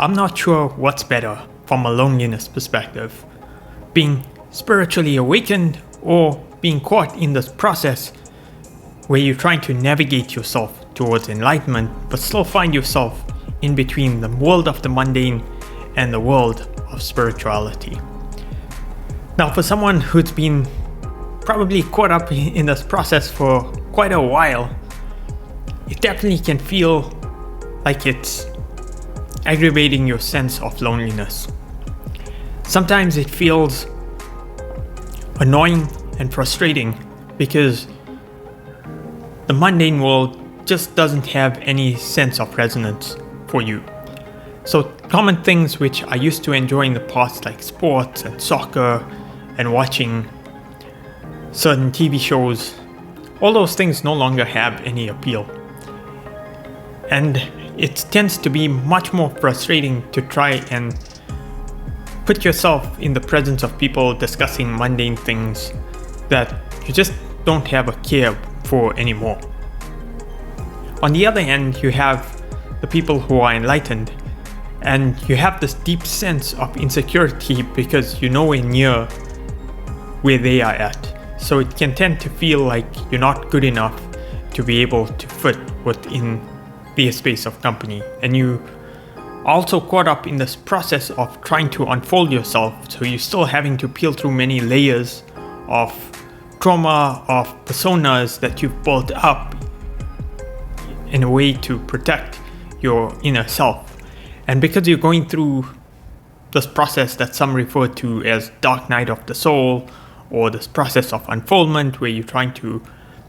I'm not sure what's better from a loneliness perspective. Being spiritually awakened or being caught in this process where you're trying to navigate yourself towards enlightenment but still find yourself in between the world of the mundane and the world of spirituality. Now, for someone who's been probably caught up in this process for quite a while, it definitely can feel like it's aggravating your sense of loneliness. Sometimes it feels annoying and frustrating because the mundane world just doesn't have any sense of resonance for you. So common things which I used to enjoy in the past, like sports and soccer and watching certain TV shows, all those things no longer have any appeal. And it tends to be much more frustrating to try and put yourself in the presence of people discussing mundane things that you just don't have a care for anymore. On the other hand, you have the people who are enlightened, and you have this deep sense of insecurity because you're nowhere near where they are at. So it can tend to feel like you're not good enough to be able to fit within their space of company. And you also caught up in this process of trying to unfold yourself, so you're still having to peel through many layers of trauma, of personas that you've built up in a way to protect your inner self. And because you're going through this process that some refer to as dark night of the soul, or this process of unfoldment where you're trying to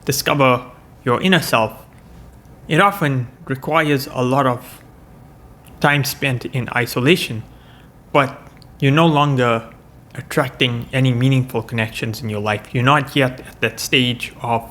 discover your inner self, it often requires a lot of time spent in isolation, but you're no longer attracting any meaningful connections in your life. You're not yet at that stage of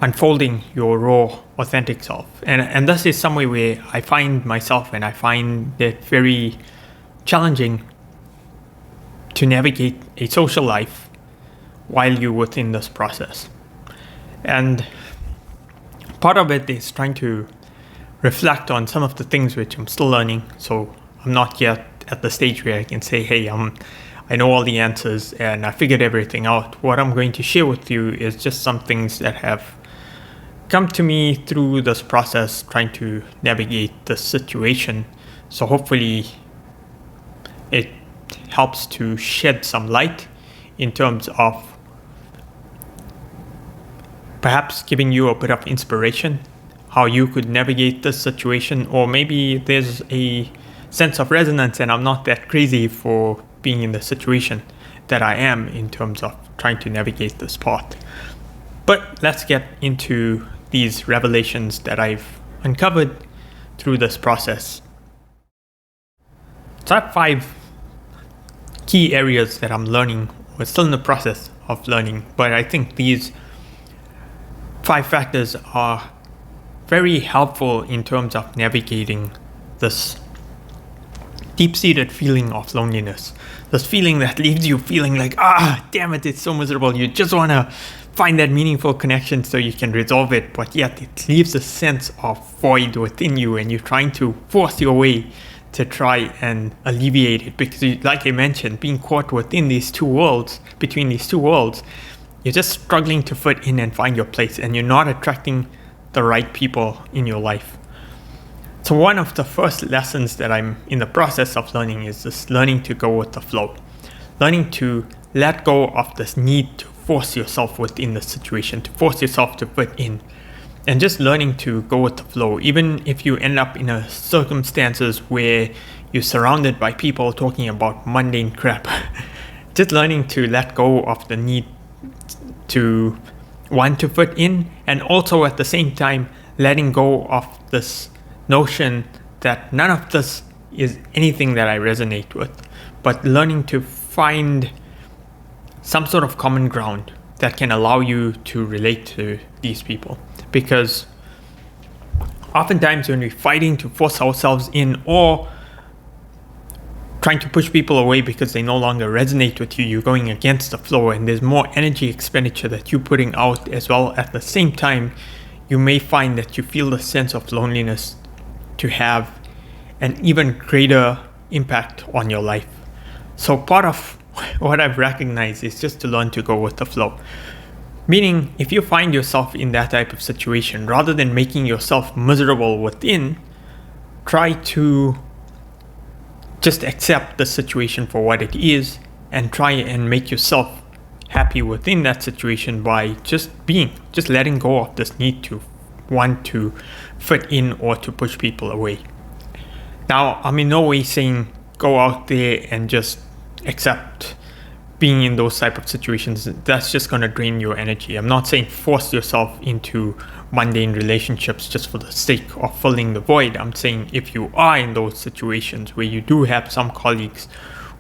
unfolding your raw, authentic self. And this is somewhere where I find myself, and I find it very challenging to navigate a social life while you're within this process. And part of it is trying to reflect on some of the things which I'm still learning. So I'm not yet at the stage where I can say, hey, I know all the answers and I figured everything out. What I'm going to share with you is just some things that have come to me through this process, trying to navigate the situation. So hopefully it helps to shed some light in terms of perhaps giving you a bit of inspiration how you could navigate this situation, or maybe there's a sense of resonance and I'm not that crazy for being in the situation that I am in terms of trying to navigate this path. But let's get into these revelations that I've uncovered through this process. So I have 5 key areas that I'm learning. We're still in the process of learning, but I think these 5 factors are very helpful in terms of navigating this deep-seated feeling of loneliness. This feeling that leaves you feeling like, damn it, it's so miserable. You just want to find that meaningful connection so you can resolve it, but yet it leaves a sense of void within you, and you're trying to force your way to try and alleviate it, because like I mentioned, being caught within these two worlds, between these two worlds, you're just struggling to fit in and find your place, and you're not attracting the right people in your life. So one of the first lessons that I'm in the process of learning is this learning to go with the flow, learning to let go of this need to force yourself within the situation, to force yourself to fit in, and just learning to go with the flow. Even if you end up in a circumstances where you're surrounded by people talking about mundane crap, just learning to let go of the need to want to fit in, and also at the same time letting go of this notion that none of this is anything that I resonate with, but learning to find some sort of common ground that can allow you to relate to these people. Because oftentimes when we're fighting to force ourselves in, or trying to push people away because they no longer resonate with you, you're going against the flow, and there's more energy expenditure that you're putting out as well. At the same time, you may find that you feel the sense of loneliness to have an even greater impact on your life. So part of what I've recognized is just to learn to go with the flow. Meaning, if you find yourself in that type of situation, rather than making yourself miserable within, try to just accept the situation for what it is and try and make yourself happy within that situation by just letting go of this need to want to fit in or to push people away. Now, I'm in no way saying go out there and just accept being in those type of situations. That's just going to drain your energy. I'm not saying force yourself into mundane relationships just for the sake of filling the void. I'm saying if you are in those situations where you do have some colleagues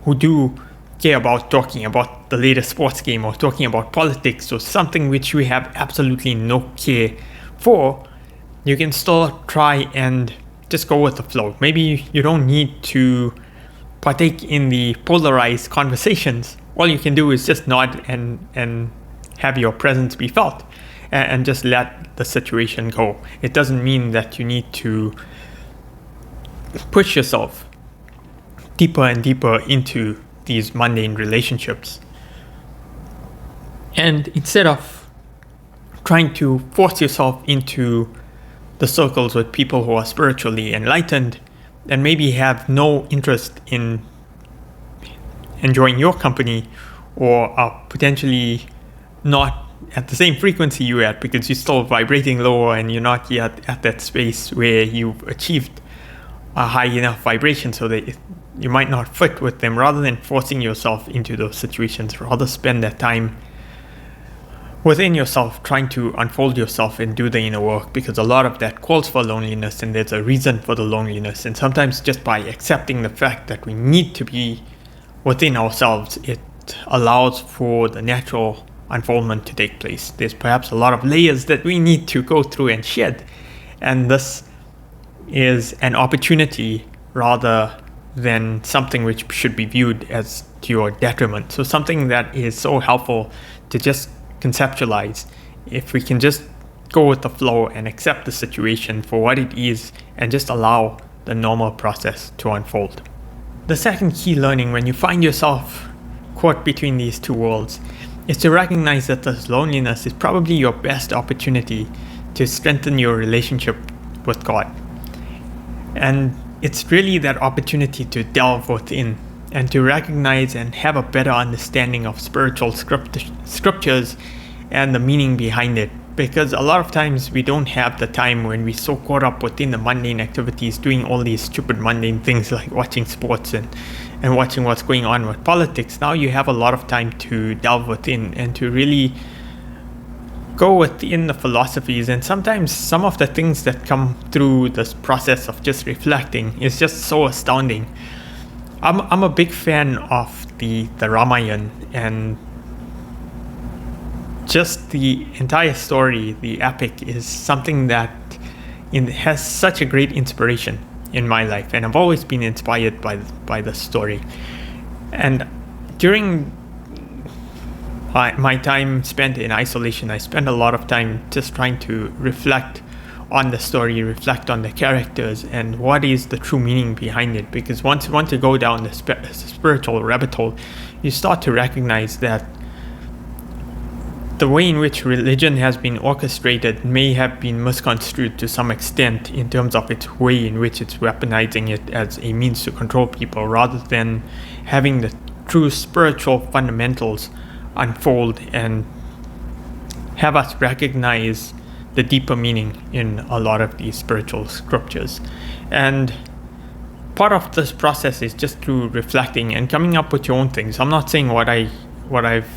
who do care about talking about the latest sports game or talking about politics or something which we have absolutely no care for, you can still try and just go with the flow. Maybe you don't need to partake in the polarized conversations. All you can do is just nod and have your presence be felt and just let the situation go. It doesn't mean that you need to push yourself deeper and deeper into these mundane relationships. And instead of trying to force yourself into the circles with people who are spiritually enlightened and maybe have no interest in enjoying your company or are potentially not at the same frequency you're at because you're still vibrating lower and you're not yet at that space where you've achieved a high enough vibration so that you might not fit with them. Rather than forcing yourself into those situations, rather spend that time within yourself trying to unfold yourself and do the inner work, because a lot of that calls for loneliness and there's a reason for the loneliness. And sometimes just by accepting the fact that we need to be within ourselves, it allows for the natural unfoldment to take place. There's perhaps a lot of layers that we need to go through and shed, and this is an opportunity rather than something which should be viewed as to your detriment. So something that is so helpful to just conceptualize. If we can just go with the flow and accept the situation for what it is and just allow the normal process to unfold. The second key learning when you find yourself caught between these two worlds is to recognize that this loneliness is probably your best opportunity to strengthen your relationship with God. And it's really that opportunity to delve within and to recognize and have a better understanding of spiritual scriptures and the meaning behind it. Because a lot of times we don't have the time when we're so caught up within the mundane activities, doing all these stupid mundane things like watching sports and watching what's going on with politics. Now you have a lot of time to delve within and to really go within the philosophies. And sometimes some of the things that come through this process of just reflecting is just so astounding. I'm a big fan of the Ramayana, and just the entire story, the epic, is something that has such a great inspiration in my life, and I've always been inspired by the story. And during my time spent in isolation, I spent a lot of time just trying to reflect on the story, reflect on the characters, and what is the true meaning behind it. Because once you want to go down the spiritual rabbit hole, you start to recognize that the way in which religion has been orchestrated may have been misconstrued to some extent in terms of its way in which it's weaponizing it as a means to control people, rather than having the true spiritual fundamentals unfold and have us recognize the deeper meaning in a lot of these spiritual scriptures. And part of this process is just through reflecting and coming up with your own things. I'm not saying what I've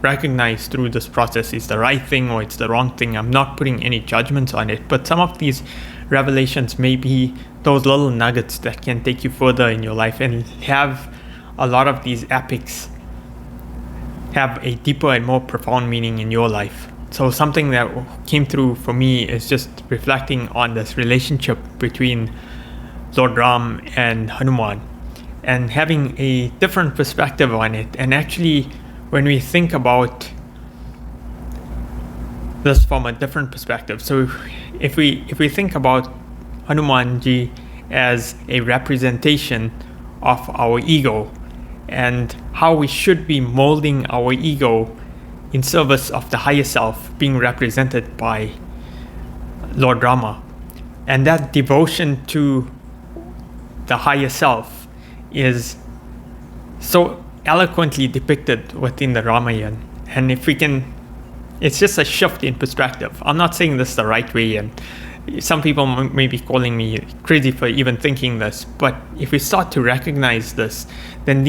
recognized through this process is the right thing or it's the wrong thing. I'm not putting any judgments on it, but some of these revelations may be those little nuggets that can take you further in your life and have a lot of these epics have a deeper and more profound meaning in your life. So something that came through for me is just reflecting on this relationship between Lord Ram and Hanuman and having a different perspective on it. And actually, when we think about this from a different perspective, so if we think about Hanumanji as a representation of our ego, and how we should be molding our ego in service of the higher self, being represented by Lord Rama. And that devotion to the higher self is so eloquently depicted within the Ramayana. And if we can, it's just a shift in perspective. I'm not saying this the right way, and some people may be calling me crazy for even thinking this, but if we start to recognize this, then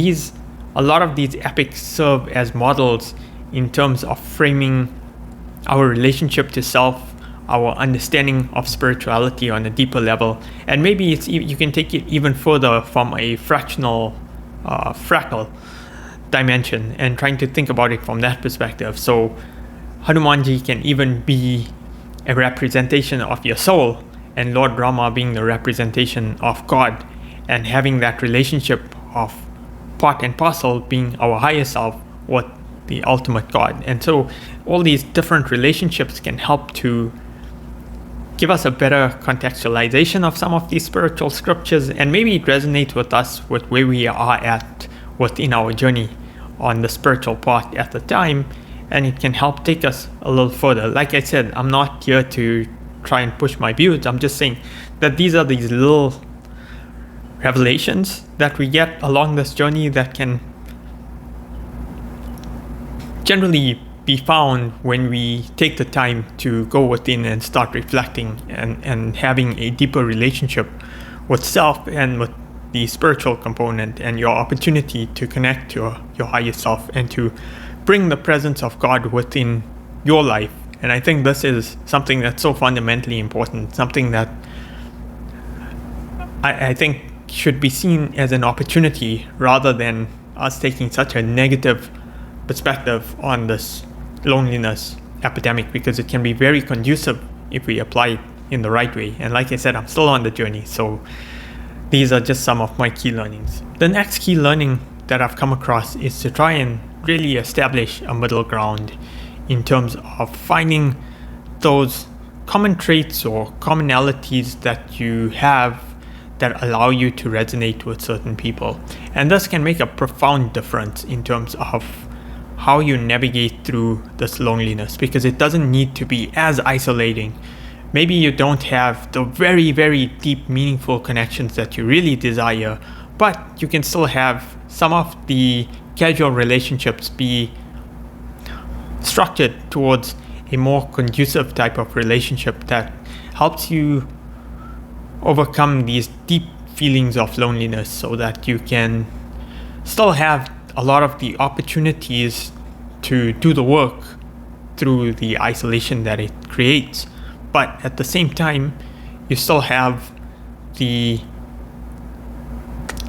a lot of these epics serve as models in terms of framing our relationship to self, our understanding of spirituality on a deeper level. And maybe you can take it even further from a fractal dimension and trying to think about it from that perspective. So Hanumanji can even be a representation of your soul, and Lord Rama being the representation of God, and having that relationship of part and parcel being our higher self with the ultimate God. And so all these different relationships can help to give us a better contextualization of some of these spiritual scriptures, and maybe it resonates with us with where we are at within our journey on the spiritual path at the time, and it can help take us a little further. Like I said, I'm not here to try and push my views. I'm just saying that these are these little revelations that we get along this journey that can generally be found when we take the time to go within and start reflecting and having a deeper relationship with self and with the spiritual component, and your opportunity to connect to your higher self and to bring the presence of God within your life. And I think this is something that's so fundamentally important, something that I think should be seen as an opportunity rather than us taking such a negative perspective on this loneliness epidemic, because it can be very conducive if we apply it in the right way. And like I said, I'm still on the journey, so these are just some of my key learnings. The next key learning that I've come across is to try and really establish a middle ground in terms of finding those common traits or commonalities that you have that allow you to resonate with certain people. And this can make a profound difference in terms of how you navigate through this loneliness, because it doesn't need to be as isolating. Maybe you don't have the very, very deep, meaningful connections that you really desire, but you can still have some of the casual relationships be structured towards a more conducive type of relationship that helps you overcome these deep feelings of loneliness, so that you can still have a lot of the opportunities to do the work through the isolation that it creates, but at the same time you still have the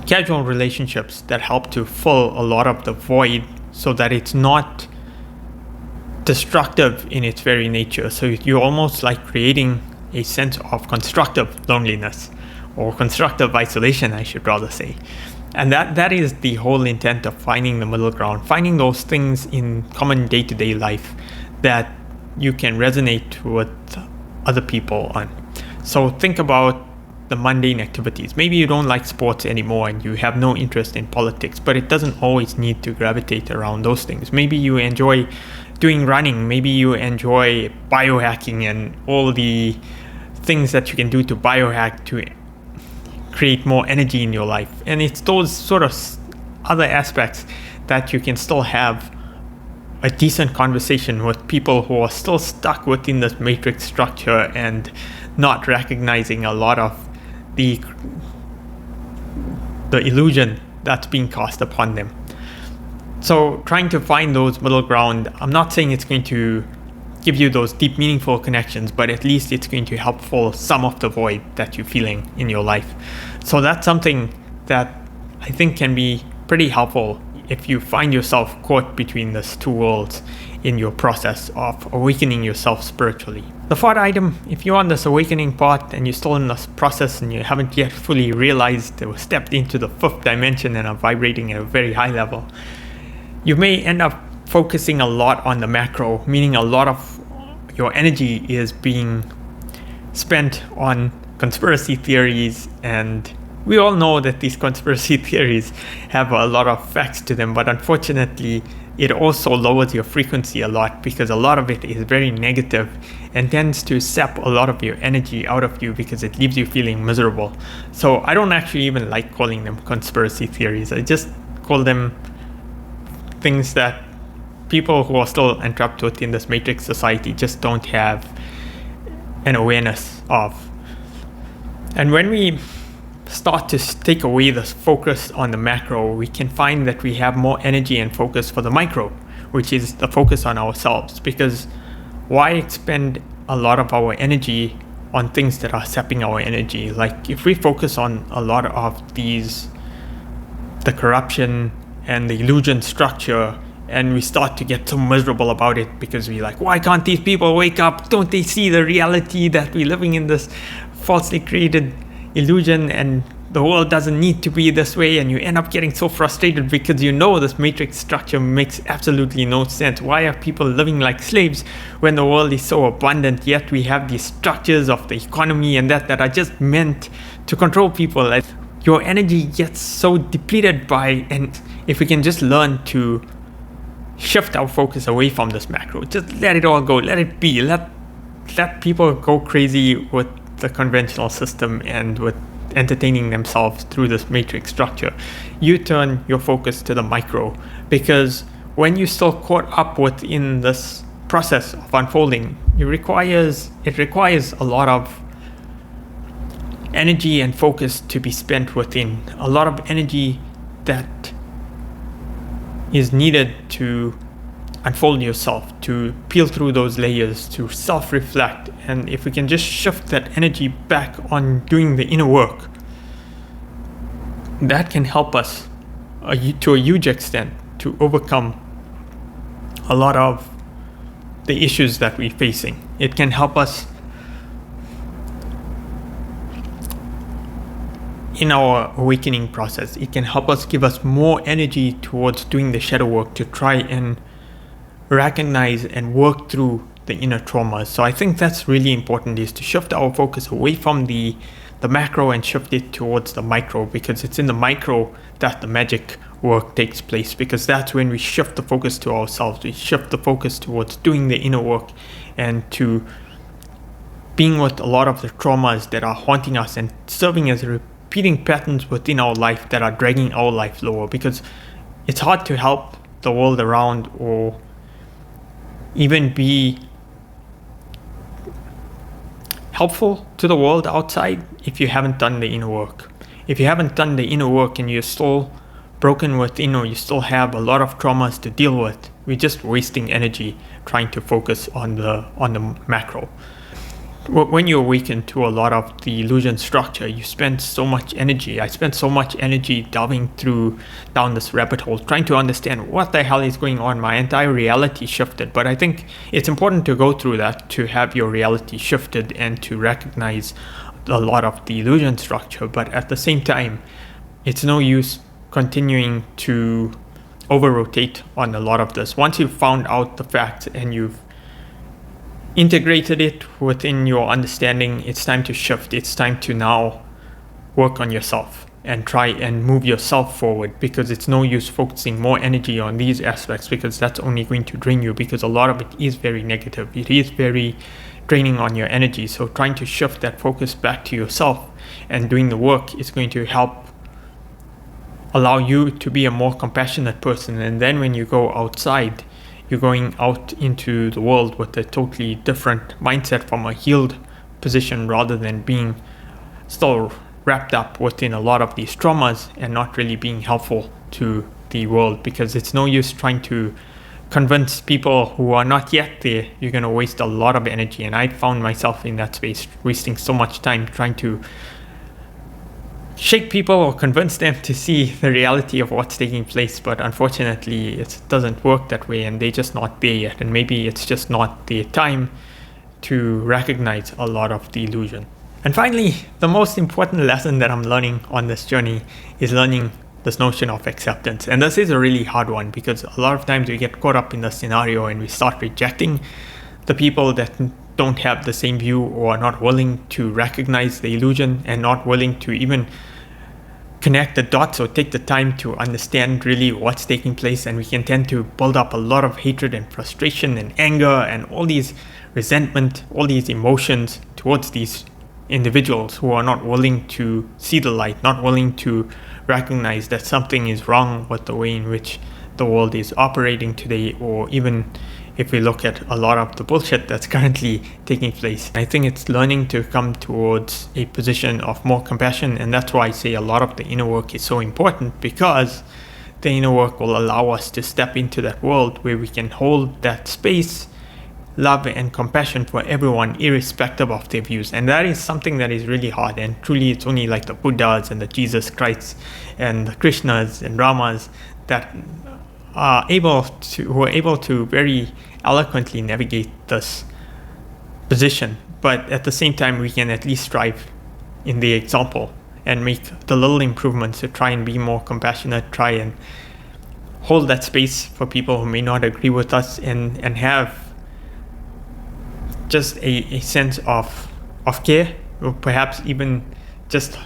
casual relationships that help to fill a lot of the void, so that it's not destructive in its very nature. So you're almost like creating a sense of constructive loneliness, or constructive isolation, I should rather say. And that is the whole intent of finding the middle ground, finding those things in common day-to-day life that you can resonate with other people on. So think about the mundane activities. Maybe you don't like sports anymore and you have no interest in politics, but it doesn't always need to gravitate around those things. Maybe you enjoy doing running, maybe you enjoy biohacking and all the things that you can do to biohack to create more energy in your life. And it's those sort of other aspects that you can still have a decent conversation with people who are still stuck within this matrix structure and not recognizing a lot of the illusion that's being cast upon them. So trying to find those middle ground, I'm not saying it's going to give you those deep, meaningful connections, but at least it's going to help fill some of the void that you're feeling in your life. So that's something that I think can be pretty helpful if you find yourself caught between these two worlds in your process of awakening yourself spiritually. The fourth item, if you're on this awakening path and you're still in this process and you haven't yet fully realized or stepped into the fifth dimension and are vibrating at a very high level, you may end up focusing a lot on the macro, meaning a lot of your energy is being spent on conspiracy theories, and we all know that these conspiracy theories have a lot of facts to them, but unfortunately it also lowers your frequency a lot, because a lot of it is very negative and tends to sap a lot of your energy out of you because it leaves you feeling miserable. So I don't actually even like calling them conspiracy theories. I just call them things that people who are still entrapped within this matrix society just don't have an awareness of. And when we start to take away this focus on the macro, we can find that we have more energy and focus for the micro, which is the focus on ourselves. Because why expend a lot of our energy on things that are sapping our energy? Like if we focus on a lot of the corruption and the illusion structure, and we start to get so miserable about it because we're like, why can't these people wake up? Don't they see the reality that we're living in this falsely created illusion and the world doesn't need to be this way? And you end up getting so frustrated because you know this matrix structure makes absolutely no sense. Why are people living like slaves when the world is so abundant, yet we have these structures of the economy and that are just meant to control people? Like, your energy gets so depleted by, and if we can just learn to shift our focus away from this macro, just let it all go, let it be, let people go crazy with the conventional system and with entertaining themselves through this matrix structure. You turn your focus to the micro, because when you're still caught up within this process of unfolding, it requires a lot of energy and focus to be spent within, a lot of energy that is needed to unfold yourself, to peel through those layers, to self-reflect. And if we can just shift that energy back on doing the inner work, that can help us to a huge extent to overcome a lot of the issues that we're facing. It can help us in our awakening process. It can help us, give us more energy towards doing the shadow work to try and recognize and work through the inner traumas. So I think that's really important, is to shift our focus away from the macro and shift it towards the micro, because it's in the micro that the magic work takes place, because that's when we shift the focus to ourselves. We shift the focus towards doing the inner work and to being with a lot of the traumas that are haunting us and serving as repeating patterns within our life that are dragging our life lower. Because it's hard to help the world around or even be helpful to the world outside if you haven't done the inner work. If you haven't done the inner work and you're still broken within, or you still have a lot of traumas to deal with, we're just wasting energy trying to focus on the macro. When you awaken to a lot of the illusion structure, you spend so much energy. I spent so much energy delving down this rabbit hole, trying to understand what the hell is going on. My entire reality shifted. But I think it's important to go through that, to have your reality shifted and to recognize a lot of the illusion structure. But at the same time, it's no use continuing to over-rotate on a lot of this. Once you've found out the facts and you've integrated it within your understanding, it's time to shift. It's time to now work on yourself and try and move yourself forward, because it's no use focusing more energy on these aspects, because that's only going to drain you, because a lot of it is very negative. It is very draining on your energy. So trying to shift that focus back to yourself and doing the work is going to help allow you to be a more compassionate person. And then when you go outside, you're going out into the world with a totally different mindset, from a healed position, rather than being still wrapped up within a lot of these traumas and not really being helpful to the world. Because it's no use trying to convince people who are not yet there. You're going to waste a lot of energy. And I found myself in that space, wasting so much time trying to shake people or convince them to see the reality of what's taking place. But unfortunately, it doesn't work that way, and they're just not there yet. And maybe it's just not their time to recognize a lot of the illusion. And finally, the most important lesson that I'm learning on this journey is learning this notion of acceptance. And this is a really hard one, because a lot of times we get caught up in the scenario and we start rejecting the people that don't have the same view or are not willing to recognize the illusion and not willing to even connect the dots or take the time to understand really what's taking place. And we can tend to build up a lot of hatred and frustration and anger and all these resentment, all these emotions towards these individuals who are not willing to see the light, not willing to recognize that something is wrong with the way in which the world is operating today, or even if we look at a lot of the bullshit that's currently taking place. I think it's learning to come towards a position of more compassion, and that's why I say a lot of the inner work is so important, because the inner work will allow us to step into that world where we can hold that space, love and compassion for everyone irrespective of their views. And that is something that is really hard, and truly it's only like the Buddhas and the Jesus Christs and the Krishnas and Ramas that who are able to very eloquently navigate this position. But at the same time, we can at least strive in the example and make the little improvements to try and be more compassionate, try and hold that space for people who may not agree with us, and have just a sense of care, or perhaps even just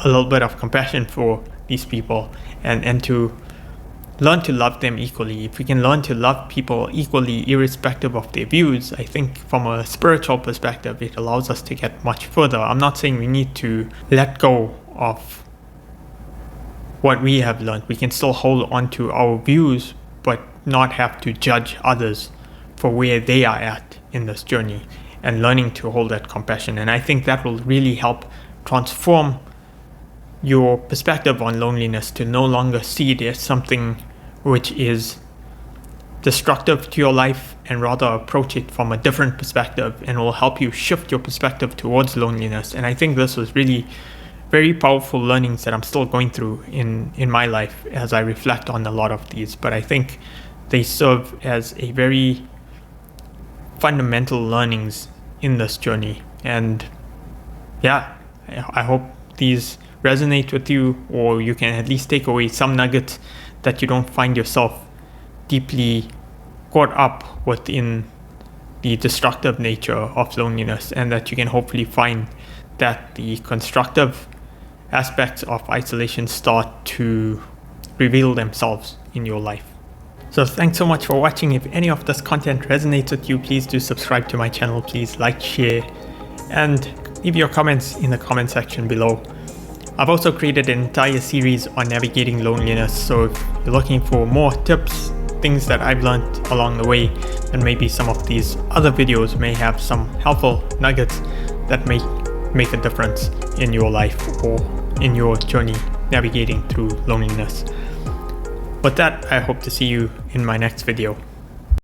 a little bit of compassion for these people, and to learn to love them equally. If we can learn to love people equally irrespective of their views, I think from a spiritual perspective it allows us to get much further. I'm not saying we need to let go of what we have learned. We can still hold on to our views, but not have to judge others for where they are at in this journey, and learning to hold that compassion. And I think that will really help transform your perspective on loneliness, to no longer see it as something which is destructive to your life, and rather approach it from a different perspective, and will help you shift your perspective towards loneliness. And I think this was really very powerful learnings that I'm still going through in my life as I reflect on a lot of these, but I think they serve as a very fundamental learnings in this journey. And yeah, I hope these resonate with you, or you can at least take away some nuggets that you don't find yourself deeply caught up within the destructive nature of loneliness, and that you can hopefully find that the constructive aspects of isolation start to reveal themselves in your life. So thanks so much for watching. If any of this content resonates with you, please do subscribe to my channel. Please like, share, and leave your comments in the comment section below. I've also created an entire series on navigating loneliness, so if you're looking for more tips, things that I've learned along the way, then maybe some of these other videos may have some helpful nuggets that may make a difference in your life or in your journey navigating through loneliness. With that, I hope to see you in my next video.